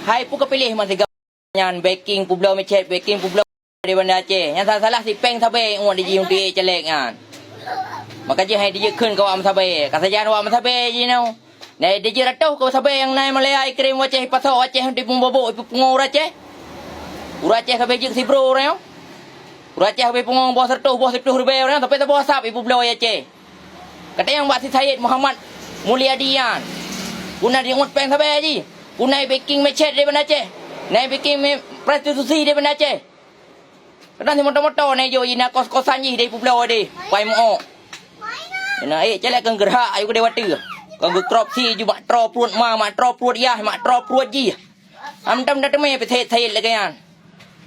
Hai pun kepilih masih yang baking publo mecet baking publo di Banda Aceh. Yang salah si peng sabai ngok di jiung di celek kan. Maka je hai dia kun kau am sabai. Kata jangan am sabai je nau. Nai dia ratau kau sabai yang nai Malaya ikrim Aceh pasau Aceh di pungbobo pungor Aceh. Ura Aceh sabai je si bro rau. Ura Aceh sabai pungong bos 100 bos 10 ribu rau tapi tak bos sap ibu blo Aceh. Kata yang buat si Syed Muhammad Mulyadian. Guna dia ngut peng sabai je. Guna baking mecet di Banda Aceh. Nai bikin prostitusi di Banda Aceh. Kadang si motor-motor nai jo ina kos-kosan je dari pulau de. Pai mo. Nah celak kan gerak ayu ke dewata. Kan ge crop si ju mak tro prut mak tro prut ya mak tro prut ji. Am tam dak me ประเทศไทย lagi yan.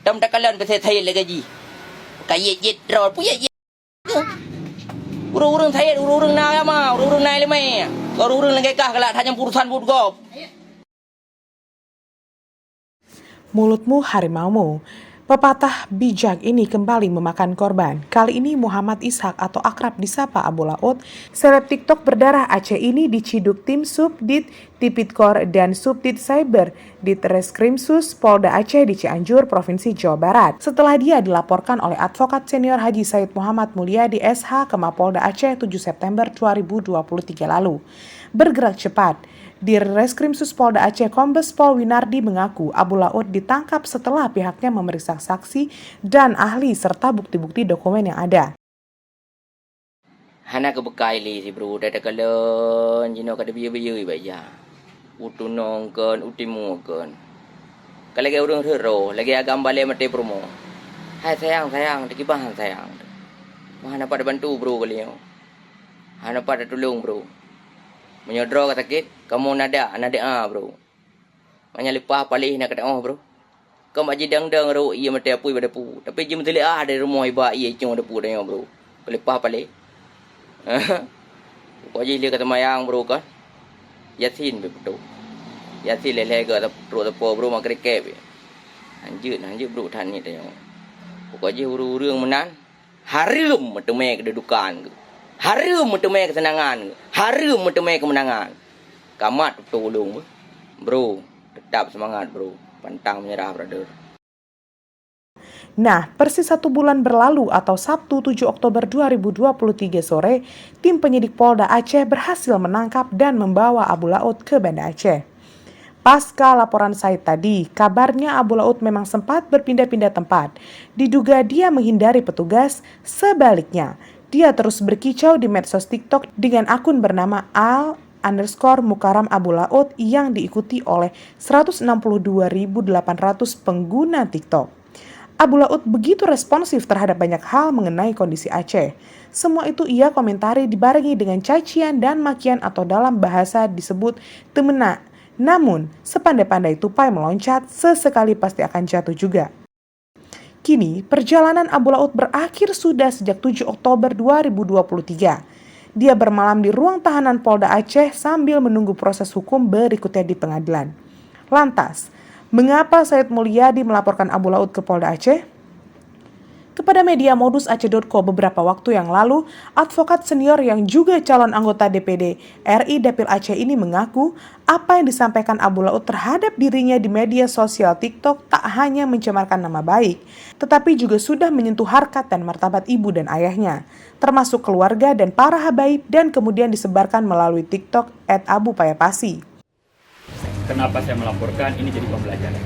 Tam dak kalian ประเทศไทย lagi ji. Kaye jit tro puya ji. Urung-urung Thai urung-urung na ma urung-urung nai le me. Ko urung lagi kah kalak hanya urusan bud gop. Mulutmu harimaumu. Pepatah bijak ini kembali memakan korban. Kali ini Muhammad Ishak atau akrab disapa Abu Laut, seleb TikTok berdarah Aceh ini diciduk tim Subdit Tipikor dan Subdit Cyber di Treskrimsus Polda Aceh di Cianjur, Provinsi Jawa Barat. Setelah dia dilaporkan oleh advokat senior Haji Said Muhammad Mulyadi SH ke Mapolda Aceh 7 September 2023 lalu. Bergerak cepat, di Reskrimsus Polda Aceh, Kombes Pol Winardi mengaku Abu Laut ditangkap setelah pihaknya memeriksa saksi dan ahli serta bukti-bukti dokumen yang ada. Hana ke bekai li si bro dah kalen jino kada biya-biya baja. Utunong kan utimu kan. Kalau lagi urang hero, lagi agam balik mati promo. Hai sayang dikibahan sayang. Hana pada bantu bro kalian. Hana pada tolong bro. Menyodro kata sakit, kamu nada bro. Banyak lepas palih nak kata bro. Kau maji dang ro ia mati apui pada pu. Tapi je menteli dari rumah iba ia cung ada pu dah bro. Kau lepas palih. Kau je dia kata mayang bro kan. Yasin betul. Yasin lele ke ro tapo bro mak krikep. Anjut bro than ni dah. Kau je urang menan. Harum metemai kedudukan. Harum metemai kesenangan. Harum metemai kemenangan. Kamat tolong bro. Tetap semangat bro. Pantang menyerah brother. Nah, persis 1 bulan berlalu atau Sabtu 7 Oktober 2023 sore, tim penyidik Polda Aceh berhasil menangkap dan membawa Abu Laut ke Banda Aceh. Pasca laporan Said tadi, kabarnya Abu Laut memang sempat berpindah-pindah tempat. Diduga dia menghindari petugas, sebaliknya dia terus berkicau di medsos TikTok dengan akun bernama _Mukaram Abu Laut yang diikuti oleh 162.800 pengguna TikTok. Abu Laut begitu responsif terhadap banyak hal mengenai kondisi Aceh. Semua itu ia komentari dibarengi dengan cacian dan makian atau dalam bahasa disebut temena. Namun, sepandai-pandai tupai meloncat, sesekali pasti akan jatuh juga. Kini, perjalanan Abu Laut berakhir sudah sejak 7 Oktober 2023. Dia bermalam di ruang tahanan Polda Aceh sambil menunggu proses hukum berikutnya di pengadilan. Lantas, mengapa Said Mulyadi melaporkan Abu Laut ke Polda Aceh? Kepada media modusaceh.co beberapa waktu yang lalu, advokat senior yang juga calon anggota DPD RI Dapil Aceh ini mengaku apa yang disampaikan Abu Laut terhadap dirinya di media sosial TikTok tak hanya mencemarkan nama baik, tetapi juga sudah menyentuh harkat dan martabat ibu dan ayahnya, termasuk keluarga dan para habaib, dan kemudian disebarkan melalui TikTok @abupayapasi. Kenapa saya melaporkan ini jadi pembelajaran?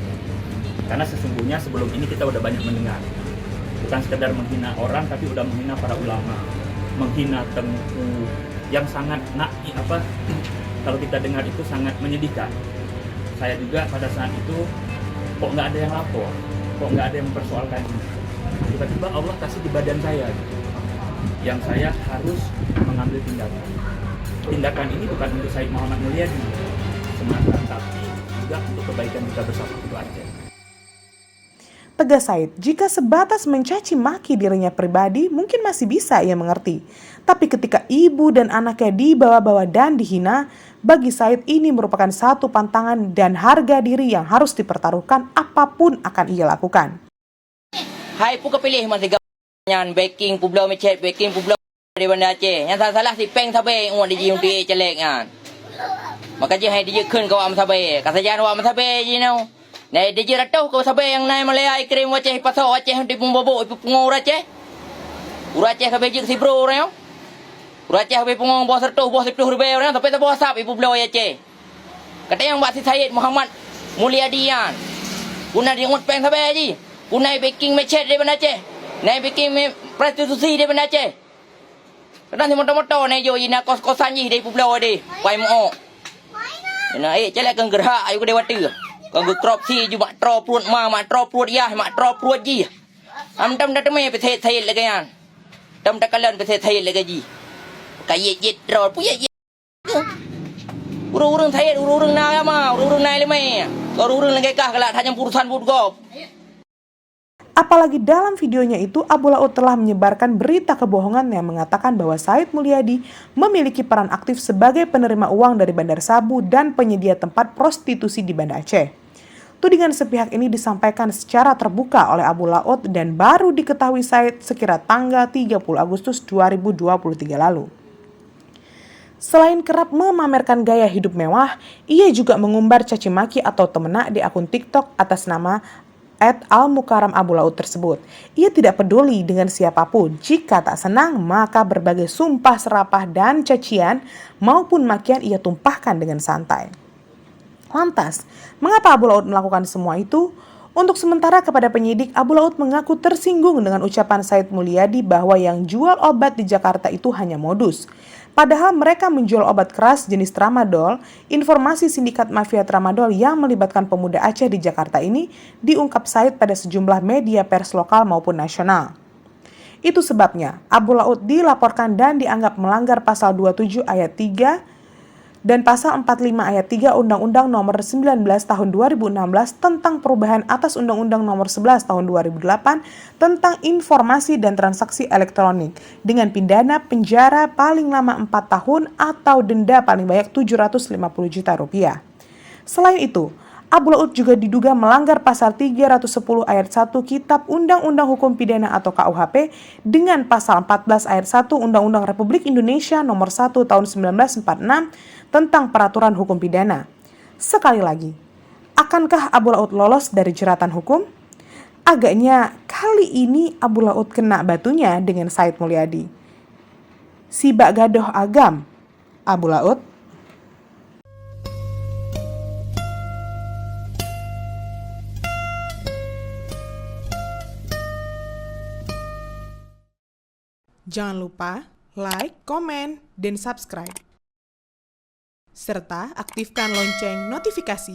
Karena sesungguhnya sebelum ini kita udah banyak mendengar. Bukan sekedar menghina orang, tapi udah menghina para ulama, menghina Tengku, yang sangat kalau kita dengar itu sangat menyedihkan. Saya juga pada saat itu kok nggak ada yang lapor, kok nggak ada yang mempersoalkan ini. Tiba-tiba Allah kasih di badan saya, yang saya harus mengambil tindakan. Tindakan ini bukan untuk Said Muhammad Mulyadi semata, tapi juga untuk kebaikan kita bersama untuk Aceh. Tegas Said, jika sebatas mencaci maki dirinya pribadi, mungkin masih bisa ia mengerti. Tapi ketika ibu dan anaknya dibawa-bawa dan dihina, bagi Said ini merupakan satu pantangan dan harga diri yang harus dipertaruhkan, apapun akan ia lakukan. Hai pun kepilih masih yang baking publo mecet baking publo di Banda Aceh. Yang salah si peng sabai ngok di jiung di celek kan. Maka je hai dia kun kau am sabai. Kata jangan am sabai je nau. Nai dia je ratau kau sabai yang nai Malaya ikrim Aceh pasal Aceh di pungbobo ipu pungong Aceh. Ura Aceh sabai je si bro orang. Ura Aceh sabai pungong bos sertuh bos 10 ribu orang tapi tak bos sap ibu belau Aceh. Kata yang buat si Syed Muhammad Mulyadian. Kuna di ngut peng sabai ji. Kuna baking macet di Banda Aceh. Nai baking prostitusi di Banda Aceh. Kadang si motor-motor nai jo ina kos-kosan ji di ibu belau di. Pai mo. Nah, celak kang gerhak ayu ke dewata. Kang crop si ju mak tro prut ma mak tro prut yah mak tro prut ji. Am tam dak me pe thai lagi yan. Tam dak kalan pe thai lagi ji. Kai yet tro pu yet. Urung thai urung na ma urung na le me. Ko urung lagi kah kala thajam urusan bud gop. Apalagi dalam videonya itu, Abu Laut telah menyebarkan berita kebohongan yang mengatakan bahwa Syed Mulyadi memiliki peran aktif sebagai penerima uang dari Bandar Sabu dan penyedia tempat prostitusi di Banda Aceh. Tudingan sepihak ini disampaikan secara terbuka oleh Abu Laut dan baru diketahui Syed sekira tanggal 30 Agustus 2023 lalu. Selain kerap memamerkan gaya hidup mewah, ia juga mengumbar caci maki atau temenak di akun TikTok atas nama @al-mukaram Abu Laut tersebut. Ia tidak peduli dengan siapapun. Jika tak senang, maka berbagai sumpah serapah dan cacian maupun makian ia tumpahkan dengan santai. Lantas, mengapa Abu Laut melakukan semua itu? Untuk sementara kepada penyidik, Abu Laut mengaku tersinggung dengan ucapan Syed Mulyadi bahwa yang jual obat di Jakarta itu hanya modus. Padahal mereka menjual obat keras jenis tramadol. Informasi sindikat mafia tramadol yang melibatkan pemuda Aceh di Jakarta ini diungkap Syed pada sejumlah media pers lokal maupun nasional. Itu sebabnya Abu Laut dilaporkan dan dianggap melanggar pasal 27 ayat 3 dan pasal 45 ayat 3 Undang-Undang Nomor 19 Tahun 2016 tentang perubahan atas Undang-Undang Nomor 11 Tahun 2008 tentang informasi dan transaksi elektronik dengan pidana penjara paling lama 4 tahun atau denda paling banyak 750 juta rupiah. Selain itu, Abu Laut juga diduga melanggar pasal 310 ayat 1 Kitab Undang-Undang Hukum Pidana atau KUHP dengan pasal 14 ayat 1 Undang-Undang Republik Indonesia Nomor 1 Tahun 1946 tentang peraturan hukum pidana. Sekali lagi, akankah Abu Laut lolos dari jeratan hukum? Agaknya kali ini Abu Laut kena batunya dengan Syed Mulyadi. Sibak gadoh agam, Abu Laut. Jangan lupa like, komen, dan subscribe. Serta aktifkan lonceng notifikasi